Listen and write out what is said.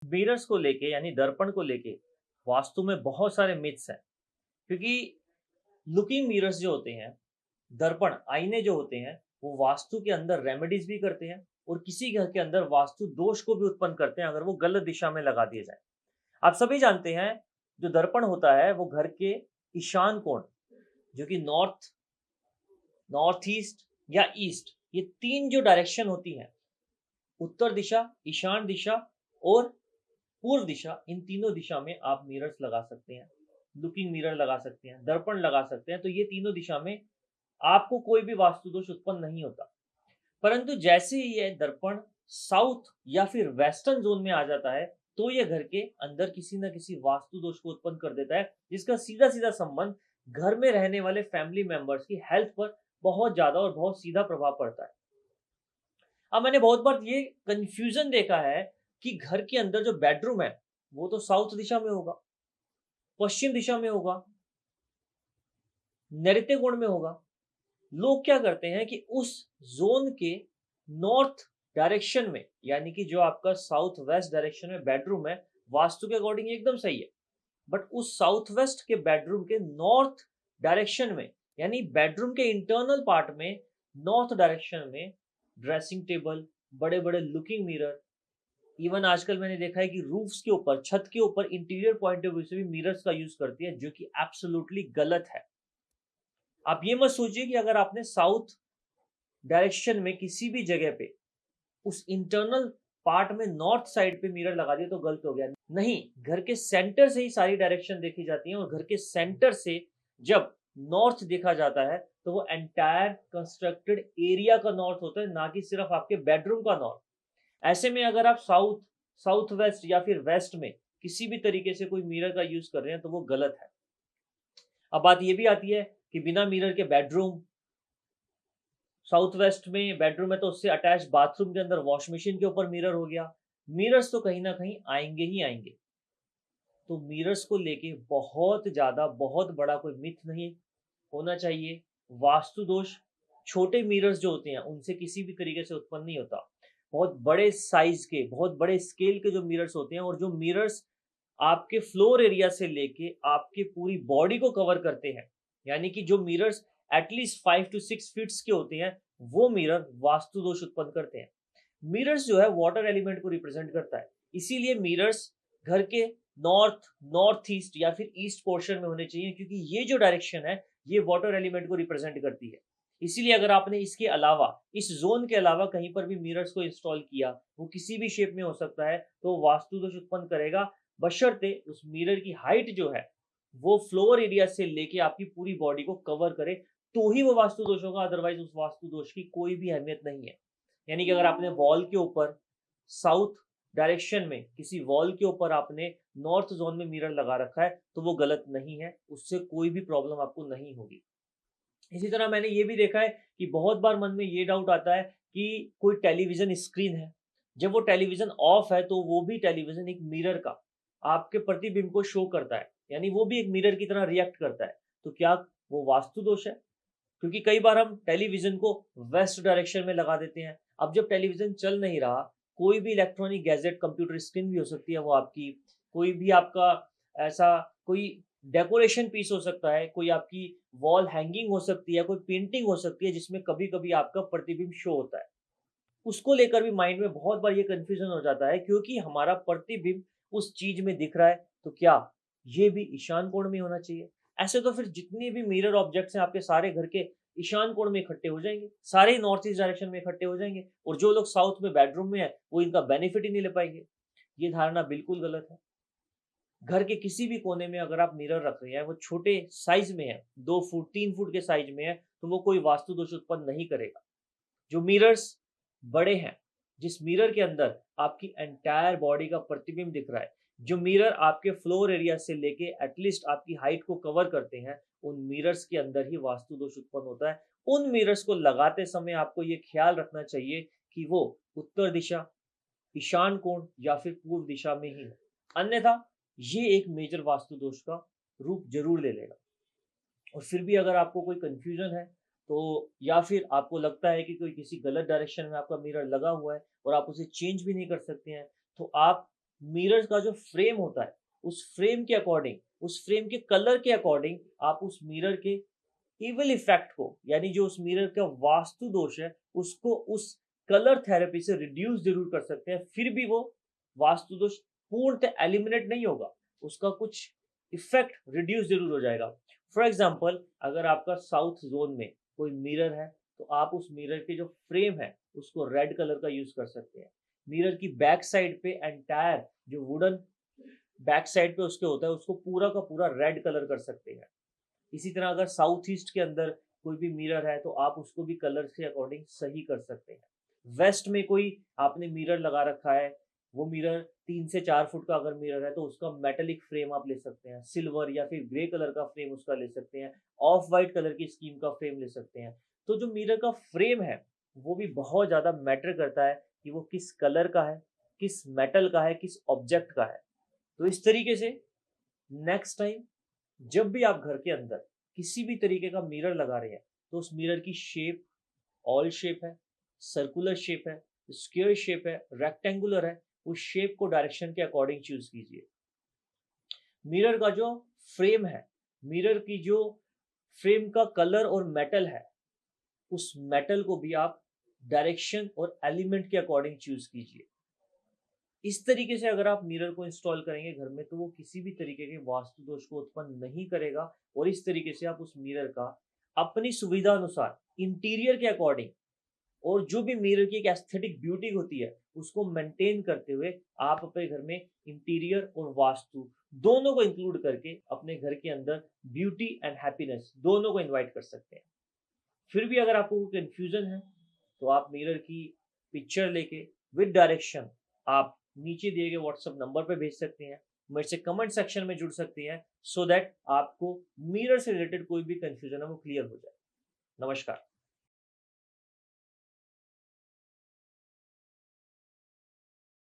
Mirrors को लेके यानी दर्पण को लेके वास्तु में बहुत सारे मिथ्स हैं। क्योंकि लुकिंग मिरर्स जो होते हैं, दर्पण आईने जो होते हैं, वो वास्तु के अंदर रेमेडीज भी करते हैं और किसी घर के अंदर वास्तु दोष को भी उत्पन्न करते हैं अगर वो गलत दिशा में लगा दिए जाए। आप सभी जानते हैं, जो दर्पण होता है वो घर के ईशान कोण, जो कि नॉर्थ, नॉर्थ ईस्ट या ईस्ट, ये तीन जो डायरेक्शन होती हैं, उत्तर दिशा, ईशान दिशा और पूर्व दिशा, इन तीनों दिशा में आप मिरर्स लगा सकते हैं, लुकिंग मिरर लगा सकते हैं, दर्पण लगा सकते हैं। तो ये तीनों दिशा में आपको कोई भी वास्तु दोष उत्पन्न नहीं होता। परंतु जैसे ही ये दर्पण साउथ या फिर वेस्टर्न जोन में आ जाता है, तो ये घर के अंदर किसी न किसी वास्तु दोष को उत्पन्न कर देता है, जिसका सीधा सीधा संबंध घर में रहने वाले फैमिली मेंबर्स की हेल्थ पर बहुत ज्यादा और बहुत सीधा प्रभाव पड़ता है। अब मैंने बहुत बार ये कंफ्यूजन देखा है कि घर के अंदर जो बेडरूम है वो तो साउथ दिशा में होगा, पश्चिम दिशा में होगा, नैऋत्य कोण में होगा। लोग क्या करते हैं कि उस जोन के नॉर्थ डायरेक्शन में, यानी कि जो आपका साउथ वेस्ट डायरेक्शन में बेडरूम है, वास्तु के अकॉर्डिंग एकदम सही है, बट उस साउथ वेस्ट के बेडरूम के नॉर्थ डायरेक्शन में, यानी बेडरूम के इंटरनल पार्ट में, नॉर्थ डायरेक्शन में ड्रेसिंग टेबल, बड़े बड़े लुकिंग मिरर, इवन आजकल मैंने देखा है कि रूफ्स के ऊपर, छत के ऊपर इंटीरियर पॉइंट ऑफ व्यू से भी मिरर्स का यूज करती है, जो कि एब्सोल्युटली गलत है। आप ये मत सोचिए कि अगर आपने साउथ डायरेक्शन में किसी भी जगह पे उस इंटरनल पार्ट में नॉर्थ साइड पे मिरर लगा दिया तो गलत हो गया। नहीं, घर के सेंटर से ही सारी डायरेक्शन देखी जाती है, और घर के सेंटर से जब नॉर्थ देखा जाता है तो वो एंटायर कंस्ट्रक्टेड एरिया का नॉर्थ होता है, ना कि सिर्फ आपके बेडरूम का नॉर्थ। ऐसे में अगर आप साउथ, साउथ वेस्ट या फिर वेस्ट में किसी भी तरीके से कोई मिरर का यूज कर रहे हैं तो वो गलत है। अब बात ये भी आती है कि बिना मिरर के बेडरूम, साउथ वेस्ट में बेडरूम है तो उससे अटैच बाथरूम के अंदर वॉश मशीन के ऊपर मिरर हो गया। मिरर्स तो कहीं ना कहीं आएंगे ही आएंगे। तो मिरर्स को लेके बहुत ज्यादा, बहुत बड़ा कोई मिथ नहीं होना चाहिए। वास्तु दोष छोटे मिरर्स जो होते हैं उनसे किसी भी तरीके से उत्पन्न नहीं होता। बहुत बड़े साइज के, बहुत बड़े स्केल के जो मिरर्स होते हैं, और जो मिरर्स आपके फ्लोर एरिया से लेके आपके पूरी बॉडी को कवर करते हैं, यानी कि जो मिरर्स एटलीस्ट 5 to 6 फीट्स के होते हैं, वो मिरर वास्तु दोष उत्पन्न करते हैं। मिरर्स जो है वाटर एलिमेंट को रिप्रेजेंट करता है, इसीलिए मिरर्स घर के नॉर्थ, नॉर्थ ईस्ट या फिर ईस्ट पोर्शन में होने चाहिए, क्योंकि ये जो डायरेक्शन है ये वाटर एलिमेंट को रिप्रेजेंट करती है। इसीलिए अगर आपने इसके अलावा, इस जोन के अलावा कहीं पर भी मिरर्स को इंस्टॉल किया, वो किसी भी शेप में हो सकता है, तो वास्तु दोष उत्पन्न करेगा, बशर्ते उस मिरर की हाइट जो है वो फ्लोर एरिया से लेके आपकी पूरी बॉडी को कवर करे, तो ही वो वास्तु दोष होगा। अदरवाइज उस वास्तु दोष की कोई भी अहमियत नहीं है। यानी कि अगर आपने वॉल के ऊपर साउथ डायरेक्शन में किसी वॉल के ऊपर आपने नॉर्थ जोन में मिरर लगा रखा है तो वो गलत नहीं है, उससे कोई भी प्रॉब्लम आपको नहीं होगी। इसी तरह मैंने ये भी देखा है कि बहुत बार मन में ये डाउट आता है कि कोई टेलीविजन स्क्रीन है, जब वो टेलीविजन ऑफ है तो वो भी टेलीविजन एक मिरर का आपके प्रतिबिंब को शो करता है, यानी वो भी एक मिरर की तरह रिएक्ट करता है। तो क्या वो वास्तु दोष है? क्योंकि कई बार हम टेलीविजन को वेस्ट डायरेक्शन में लगा देते हैं। अब जब टेलीविजन चल नहीं रहा, कोई भी इलेक्ट्रॉनिक गैजेट, कंप्यूटर स्क्रीन भी हो सकती है वो आपकी, कोई भी आपका ऐसा कोई डेकोरेशन पीस हो सकता है, कोई आपकी वॉल हैंगिंग हो सकती है, कोई पेंटिंग हो सकती है जिसमें कभी कभी आपका प्रतिबिंब शो होता है, उसको लेकर भी माइंड में बहुत बार ये कंफ्यूजन हो जाता है, क्योंकि हमारा प्रतिबिंब उस चीज में दिख रहा है तो क्या ये भी ईशान कोण में होना चाहिए? ऐसे तो फिर जितने भी मिरर ऑब्जेक्ट्स हैं आपके सारे घर के ईशान कोण में इकट्ठे हो जाएंगे, सारे नॉर्थ ईस्ट डायरेक्शन में इकट्ठे हो जाएंगे, और जो लोग साउथ में बेडरूम में है वो इनका बेनिफिट ही नहीं ले पाएंगे। ये धारणा बिल्कुल गलत है। घर के किसी भी कोने में अगर आप मिरर रख रहे हैं, वो छोटे साइज में है, 2 फुट 3 फुट के साइज में है, तो वो कोई वास्तु दोष उत्पन्न नहीं करेगा। जो मिरर्स बड़े हैं, जिस मिरर के अंदर आपकी एंटायर बॉडी का प्रतिबिंब दिख रहा है, जो मिरर आपके फ्लोर एरिया से लेके एटलीस्ट आपकी हाइट को कवर करते हैं, उन मिरर्स के अंदर ही वास्तु दोष उत्पन्न होता है। उन मिरर्स को लगाते समय आपको ये ख्याल रखना चाहिए कि वो उत्तर दिशा, ईशान कोण या फिर पूर्व दिशा में ही हो, अन्यथा ये एक मेजर वास्तु दोष का रूप जरूर ले लेगा। और फिर भी अगर आपको कोई कंफ्यूजन है, तो या फिर आपको लगता है कि कोई किसी गलत डायरेक्शन में आपका मिरर लगा हुआ है और आप उसे चेंज भी नहीं कर सकते हैं, तो आप मिरर का जो फ्रेम होता है, उस फ्रेम के अकॉर्डिंग, उस फ्रेम के कलर के अकॉर्डिंग आप उस मिरर के इविल इफेक्ट को, यानी जो उस मिरर का वास्तु दोष है, उसको उस कलर थेरेपी से रिड्यूस जरूर कर सकते हैं। फिर भी वो वास्तु दोष पूर्णतः एलिमिनेट नहीं होगा, उसका कुछ इफेक्ट रिड्यूस जरूर हो जाएगा। फॉर एग्जाम्पल, अगर आपका साउथ जोन में कोई मिरर है, तो आप उस मिरर के जो फ्रेम है उसको रेड कलर का यूज कर सकते हैं। मिरर की बैक साइड पे एंटायर जो वुडन बैक साइड पे उसके होता है, उसको पूरा का पूरा रेड कलर कर सकते हैं। इसी तरह अगर साउथ ईस्ट के अंदर कोई भी मिरर है, तो आप उसको भी कलर के अकॉर्डिंग सही कर सकते हैं। वेस्ट में कोई आपने मिरर लगा रखा है, वो मिरर 3 से 4 फुट का अगर मिरर है, तो उसका मेटेलिक फ्रेम आप ले सकते हैं, सिल्वर या फिर ग्रे कलर का फ्रेम उसका ले सकते हैं, ऑफ वाइट कलर की स्कीम का फ्रेम ले सकते हैं। तो जो मिरर का फ्रेम है, वो भी बहुत ज़्यादा मैटर करता है कि वो किस कलर का है, किस मेटल का है, किस ऑब्जेक्ट का है। तो इस तरीके से नेक्स्ट टाइम जब भी आप घर के अंदर किसी भी तरीके का मिरर लगा रहे हैं, तो उस मिरर की शेप ऑल शेप है, सर्कुलर शेप है, स्क्वायर शेप है, रेक्टेंगुलर है, उस शेप को डायरेक्शन के अकॉर्डिंग चूज कीजिए। मिरर का जो फ्रेम है, मिरर की जो फ्रेम का कलर और मेटल है, उस मेटल को भी आप डायरेक्शन और एलिमेंट के अकॉर्डिंग चूज कीजिए। इस तरीके से अगर आप मिरर को इंस्टॉल करेंगे घर में, तो वो किसी भी तरीके के वास्तु दोष को उत्पन्न नहीं करेगा। और इस तरीके से आप उस मिरर का अपनी सुविधा अनुसार इंटीरियर के अकॉर्डिंग, और जो भी मिरर की एक एस्थेटिक ब्यूटी होती है, उसको मेंटेन करते हुए आप अपने घर में इंटीरियर और वास्तु दोनों को इंक्लूड करके अपने घर के अंदर ब्यूटी एंड हैप्पीनेस दोनों को इन्वाइट कर सकते हैं। फिर भी अगर आपको कोई कंफ्यूजन है, तो आप मिरर की पिक्चर लेके विद डायरेक्शन आप नीचे दिए गए व्हाट्सएप नंबर पे भेज सकते हैं, मेरे से कमेंट सेक्शन में जुड़ सकते हैं, सो दैट आपको मिरर से रिलेटेड कोई भी कंफ्यूजन है वो क्लियर हो जाए। नमस्कार।